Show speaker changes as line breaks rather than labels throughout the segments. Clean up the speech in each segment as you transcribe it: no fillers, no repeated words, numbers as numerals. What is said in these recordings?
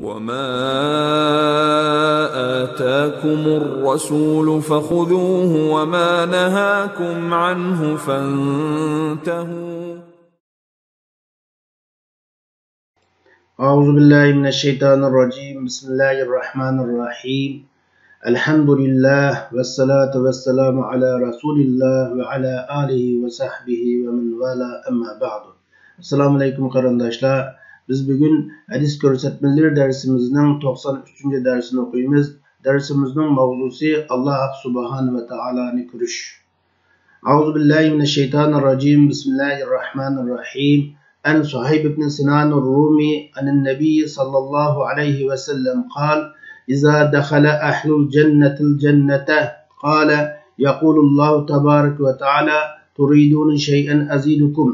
وَمَا آتَاكُمُ الرَّسُولُ فَخُذُوهُ وَمَا نَهَاكُمْ عَنْهُ فَانْتَهُوا.
أعوذ بالله من الشيطان الرجيم. بسم الله الرحمن الرحيم. الحمد لله والصلاة والسلام على رسول الله وعلى آله وصحبه ومن والاه أما بعد. Assalamu alaikum qarindoshlar. Biz bugün hadis ko'rsatmalar darsimizning 93. dersini o'qiymiz. Darsimizning mavzusi Alloh subhanahu va taoloni ko'rish. A'udhu billahi minash shaytonir rojim. Bismillahirrahmanirrahim. An Suhayb ibn Sinan ar-Rumi an-Nabiy sallallahu alayhi wa sallam qala: "İza dakhala ahlul jannatil jannata qala yaqulu Allahu tebaraka ve taala turidun shay'an azidukum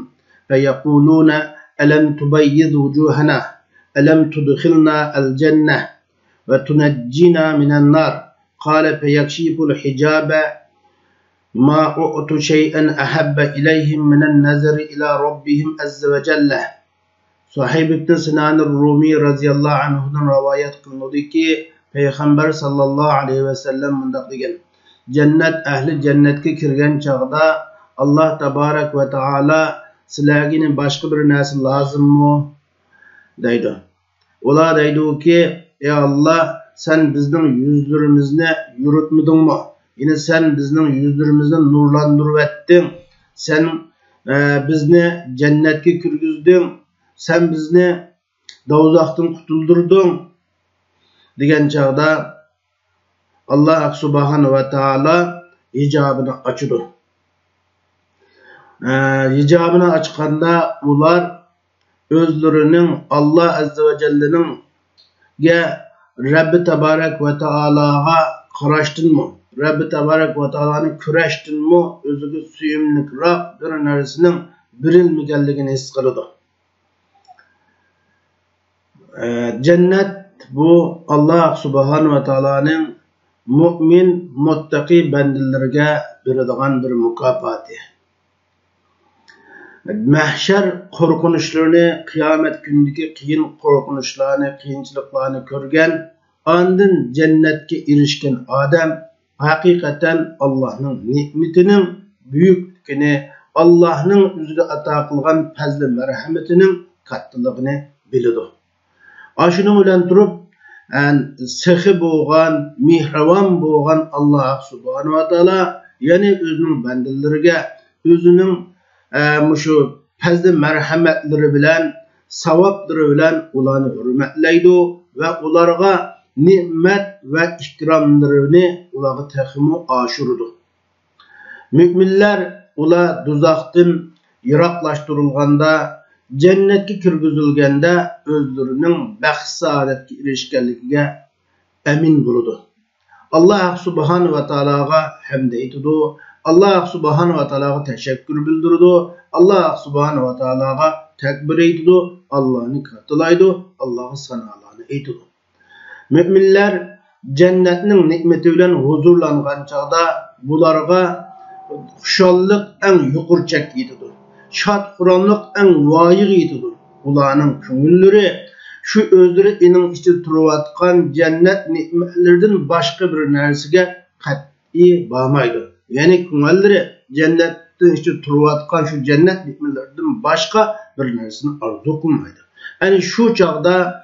feyaquluna ألم تبيض وجوهنا ألم تدخلنا الجنة وتنجينا من النار قال فيكشف الحجاب ما أعطوا شيئا أحب إليهم من النظر إلى ربهم عز وجل." Suhayb ibn Sinan Rumi radhiyallahu anhudan rivayet qilindiki, Peygamber sallallahu aleyhi ve sellem mundaq degan: Cennet ahli cennetga kirgan chaqda Alloh tabarak ve taala sizlarga boshqa bir narsa lozimmi deydi. Ular deydiki: "Ey Alloh, sen bizning yuzlarimizni yuritmadingmi? Yine sen bizning yuzlarimizni nurlantirib etding. Sen bizni cennetga kirgizding. Sen bizni do'zaxdan qutuldirding." degan chaqda Alloh subhanahu va taolo hijobini ochdi. Hicabını açıkanda ular özlerinin Allah azze ve celle'nin Rabbi Tebarek ve Teala'ga karıştın mı? Rabbi Tebarek ve Teala'nı küreştin mi? Özüge suyumluk Rab bir neresinin birilmegenligini his kılıdı. Cennet bu Allah subhanahu ve Teala'nın mümin, muttaki bendilerine beradigan bir mukafati. Mahşer korkunçlarını, kıyamet gündeki kıyın korkunçlarını, kıyınçılıklarını görgen, andın cennetke erişken adam, hakikaten Allah'ın nimetinin büyüklüğünü, Allah'ın üzerine ata kılgan fazla merhametinin katlılığını biliyor. Aşını bilen durup, sehi boğan, mihravan boğan Allah subhanahu wa ta'ala, yani özünün bendellerine, özünün şu fazla merhametleri bilen, savapları bilen ulanı hürmetleydi ve ularga nimet ve ikramlarını ulağı tehimu aşırdı. Müminler ula duzaktan yiraklaştırılganda, cennetke kirgizilgende özlerinin baxt saadetke erişkenliğine emin buludu. Allah subhanahu ve ta'alaga hamd etdi. Allah subhanahu ve ta'alaga teşekkür bildirdi. Allah subhanahu ve ta'alaga tekbir etdi. Allah'ını katılaydı. Allah'ı sanalarını etdi. Müminler cennetinin nimeti bilen huzurlangan çağda bularga xuşallık en yuqur çek etdi. Şat Kur'anlık en vayık etdi. Ulanın köngülleri şu özleri inin içi turuvatkan cennet nimetlerden başka bir nersige kat'i bağmaydı. Yani köngülleri cennetten işte turuvatkan şu cennet nimetlerden başka bir nersini arzu kılmaydı. Yani şu çağda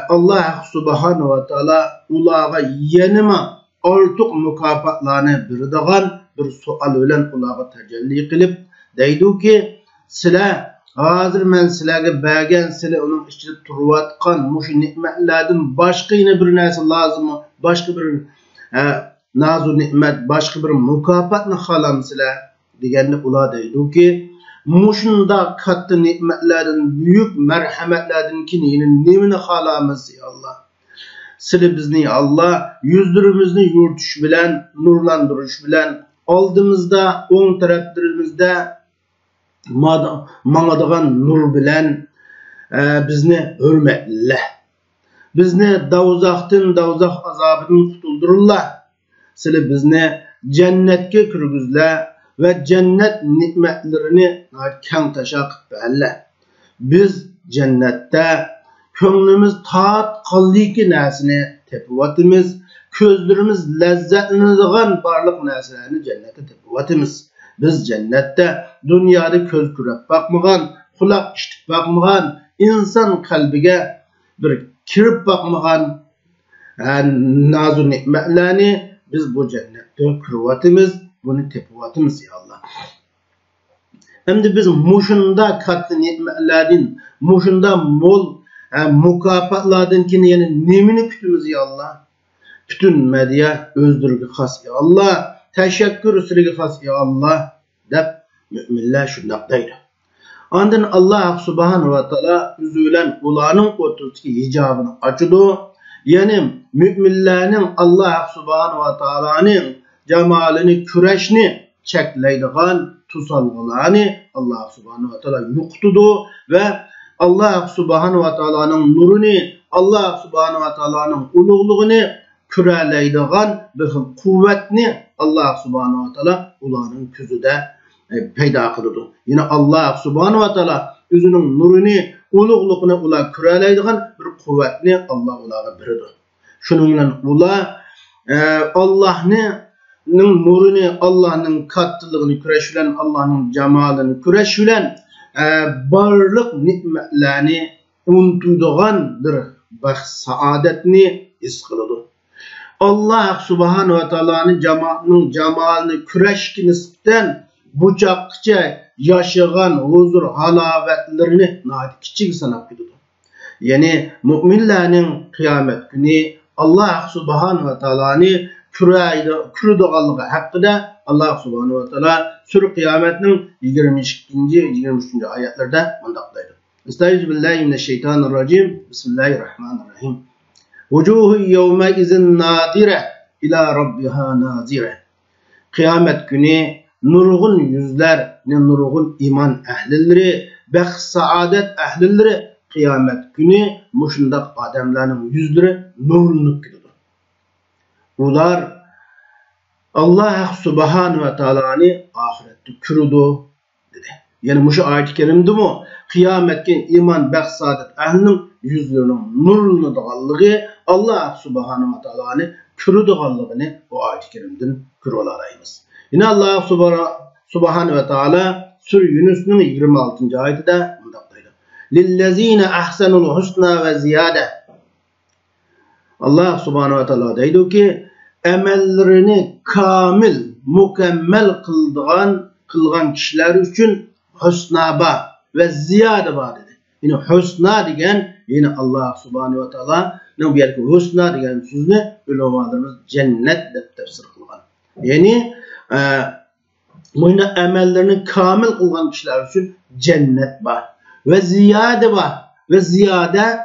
Allah subhanahu ve taala ulağa yenima artık mükafatlarını birdiğen bir sual bilen ulağa tecelli kılıp deydi ki sizler hazır men sizlerge bergen sizler onun içinde turuvatkan muşu nimetlerden başka yine bir narsa lazım mı? Başka bir nazu nimet, başka bir mükafatını halamsizlar degende ular deydi ki muşunda kattı nimetlerden, büyük merhametlerden yine nemini halamız ya Allah. Sizler bizni Allah yüzlerimizni yurtuş bilen, nurlandırış bilen, aldığımızda, on taraflarımızda mağadığan nur bilen bizni hürmetle. Bizni davuzaqdan, davuzaq azabından kutuldururlar. Sizler bizni cennetke kirgizler ve cennet nimetlerini kang taşa qilib berler. Biz cennette Köңlümüz taat qaldiki näsini tepiwatymyz. Közlerimiz lezzetlenadigan barlık näselerini cennette tepiwatymyz. Biz cennette dünyada köz kürep bakmagan, kulak işitip bakmagan, insan kalbige bir kirip bakmagan nazu nimetlerini biz bu cennette kürüwatymyz, bunu tepiwatymyz ya Allah. Hem de biz muşunda katlı nimetlerden, muşunda mol mukaffatlardan ki yani nemini kütümüz ya Allah. Bütün medya özdürgü has ya Allah. Teşekkür üsürgü has ya Allah. Dep müminler şundak deydi. Ondan Allah subhanahu wa ta'ala üzülen ulanın oturtki hicabını açıdı. Yani müminlerin Allah subhanahu wa ta'ala'nın cemalini, küreşini çekleydiğen tusalgılarını Allah subhanahu wa ta'ala yoktudu ve Allah subhanahu wa ta'ala'nın nurunu, Allah subhanahu wa ta'ala'nın uluğluğunu küreleydiğen bir kuvvetini Allah subhanahu wa ta'ala ulanın közüde peyda kılıdı. Yine Allah subhanahu wa ta'ala özünün nurunu, uluğluğunu ula küreleydiğen bir kuvvetini Allah ulağa biridir. Şununla ula Allah'ın nurunu, Allah'ın katlılığını küreşilen, Allah'ın cemalini küreşilen barlık nimetlerini unutuduğandır. Bak saadetini iskılıdı. Allah subhanahu wa ta'ala'nın cemalini küreşki nispeten bucakça yaşayan huzur halavetlerini kiçik sanap gidiyor. Yani müminlerin kıyamet günü Allah subhanahu wa ta'ala'nı kürüdüğanlığı hakkında Allah subhanahu wa ta'ala Sure Kıyamet'in 22. 23. ayetlerde mındaqlaydı. Estağfirullah. Bismillahirrahmanirrahim. Vucuhu yevme izin nadire ila rabbiha nazire. Kıyamet günü nurgun yüzler, nurgun iman ehlileri, bek saadet ehlileri kıyamet günü muşundak adamların yüzleri nurlunuk gidiyor. Ular Allah subhanahu ve ta'ala'nı ahirette kürüdü dedi. Yani muşu ayet-i kerimdi mu? Kıyametkin iman bek saadet ehlinin yüzlerinin nurlunu dağıllığı Allah subhanahu ve ta'ala'nı kürüdüğallığını o ayet-i kerimden kürülarayımız. Yine Allah subhanahu ve ta'ala Sure Yunus'un 26. ayetinde mındaktaydı. Lillezine ahsenul husna ve ziyade. Allah subhanahu ve ta'ala deydi ki emellerini kamil, mükemmel kılgan kişiler için husnaba ve ziyade var dedi. Yine husna degen yine Allah subhanahu ve ta'ala ne bir husna degen sözünü ulemalarımız cennet dep tefsir kılgan. Yani bu emellerini kamil kılgan kişiler için cennet var ve ziyade var ve ziyade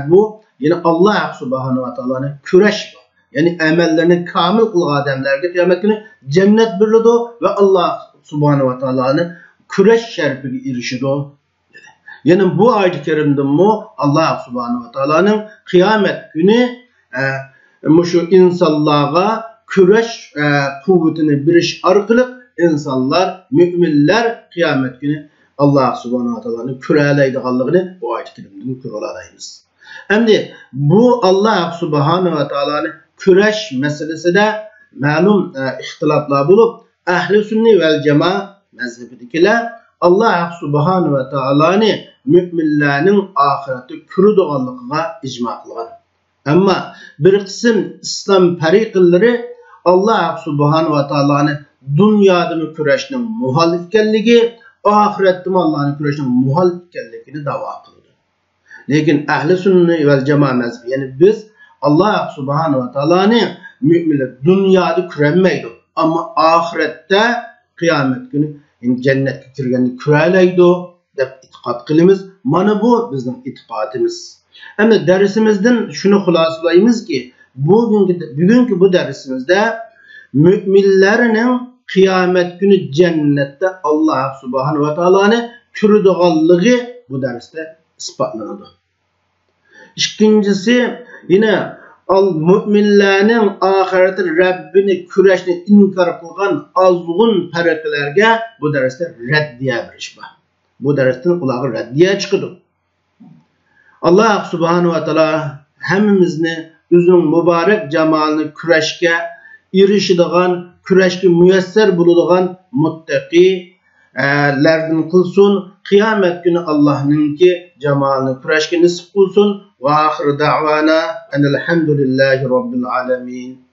bu yine Allah subhanahu ve ta'ala'nın küreş var. Yani emellerini kamil kılgan adamlarga kıyamet günü cennet birledi ve Allah subhanahu ve ta'ala'nın küreş şerifine erişidi. Yani bu ayet-i kerimde mu Allah subhanahu ve ta'ala'nın kıyamet günü şu insanlığa küreş kuvvetini biriş arkalık insanlar, müminler kıyamet günü Allah subhanahu ve ta'ala'nın küreleydiğallığını bu ayet-i kerimden küreleyimiz. Hem de bu Allah subhanahu ve ta'ala'nın küreş meselesi de malum ihtilaflar bulup Ehl-i Sünni vel Cema mezhebidekiler Allah subhanahu ve ta'ala'nın müminlerin ahireti kürüdüğallığına icma kılgan. Ama bir kısım İslam fariqilleri Allah subhanahu ve ta'ala'nın dünyada küreşinin muhalifkenligi, ahirette Allah'ın küreşinin muhalifkenligini dava kıldı. Lekin Ehl-i Sünni vel Cema mezhebi yani biz Allah subhanahu ve ta'ala'nın müminler dünyada kürenmeydi ama ahirette kıyamet günü cennetke kirgenini küreleydi dep itiqat kılımız. Mana bu bizim itiqatımız. Hem de dersimizden şunu hulasalayımız ki bugünkü bu dersimizde müminlerin kıyamet günü cennette Allah subhanahu ve ta'ala'nın kürüdüğallığı bu derste ispatlandı. İkincisi yine müminlerin ahireti Rabbini küreşini inkar kılgan azgın pereklerge bu derste reddiye biriş var. Bu dersten ulağı reddiye çıkıdı. Allah subhanahu wa ta'ala hemmimizni üzün mübarek cemalini küreşke irişidigan, küreşke müyesser buluduğun muttaqilerden kılsın. Kıyamet günü Allah'nınki cemalini küreşke nisip kılsın. Ve ahir da'vana enelhamdülillahi rabbil alemin.